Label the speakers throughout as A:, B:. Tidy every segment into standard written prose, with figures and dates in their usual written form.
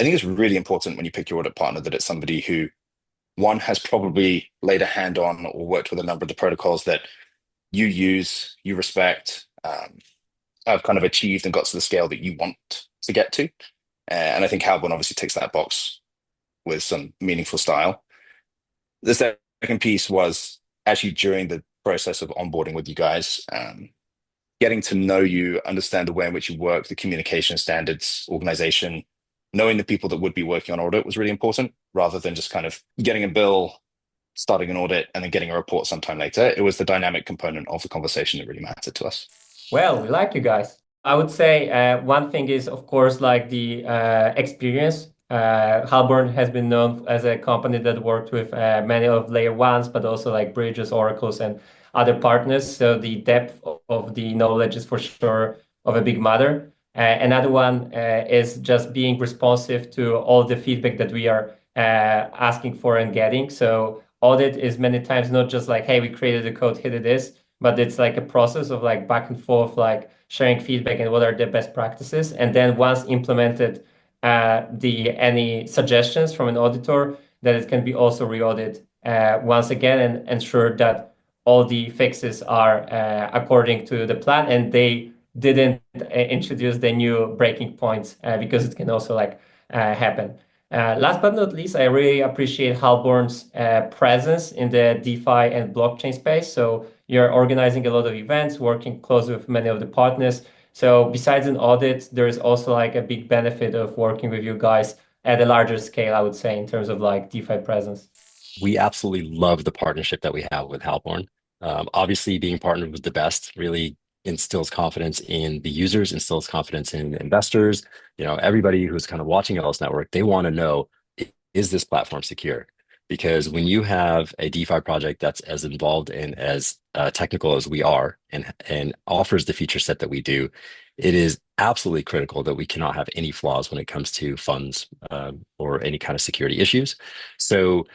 A: I think it's really important when you pick your audit partner that it's somebody who, one, has probably laid a hand on or worked with a number of the protocols that you use, you respect, have kind of achieved and got to the scale that you want to get to. And I think Halborn obviously ticks that box with some meaningful style. The second piece was actually during the process of onboarding with you guys, getting to know you, understand the way in which you work, the communication standards, organization, knowing the people that would be working on audit was really important rather than just kind of getting a bill, starting an audit, and then getting a report sometime later. It was the dynamic component of the conversation that really mattered to us.
B: Well, we like you guys. I would say one thing is, of course, like the experience. Halborn has been known as a company that worked with many of layer ones, but also like bridges, oracles, and other partners. So the depth of the knowledge is for sure of a big matter. Another one is just being responsive to all the feedback that we are asking for and getting. So audit is many times not just like, hey, we created the code, here it is, but it's like a process of like back and forth, like sharing feedback and what are the best practices. And then once implemented, the any suggestions from an auditor, that it can be also re-audited once again and ensure that all the fixes are according to the plan and they didn't introduce the new breaking points because it can also like happen. Last but not least, I really appreciate Halborn's presence in the DeFi and blockchain space. So you're organizing a lot of events, working closely with many of the partners. So besides an audit, there is also like a big benefit of working with you guys at a larger scale, I would say, in terms of like DeFi presence.
C: We absolutely love the partnership that we have with Halborn. Obviously, being partnered with the best really instills confidence in the users, instills confidence in investors. Everybody who's kind of watching Elys Network, they want to know, is this platform secure? Because when you have a DeFi project that's as involved and as technical as we are and offers the feature set that we do, it is absolutely critical that we cannot have any flaws when it comes to funds or any kind of security issues. So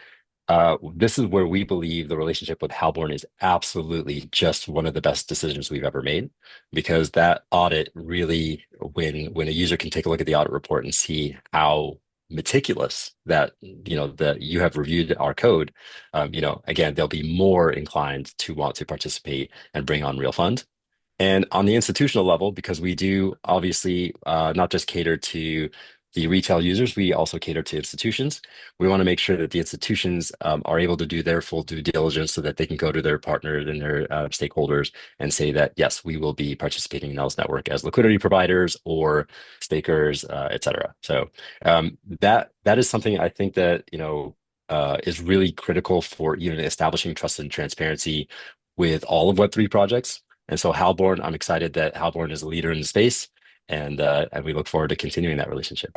C: this is where we believe the relationship with Halborn is absolutely just one of the best decisions we've ever made, because that audit really, when a user can take a look at the audit report and see how meticulous that that you have reviewed our code, again, they'll be more inclined to want to participate and bring on real funds. And on the institutional level, because we do obviously not just cater to the retail users, we also cater to institutions. We want to make sure that the institutions are able to do their full due diligence so that they can go to their partners and their stakeholders and say that, yes, we will be participating in Elys Network as liquidity providers or stakers, et cetera. So that is something I think that, is really critical for even establishing trust and transparency with all of Web3 projects. And so Halborn, I'm excited that Halborn is a leader in the space, and we look forward to continuing that relationship.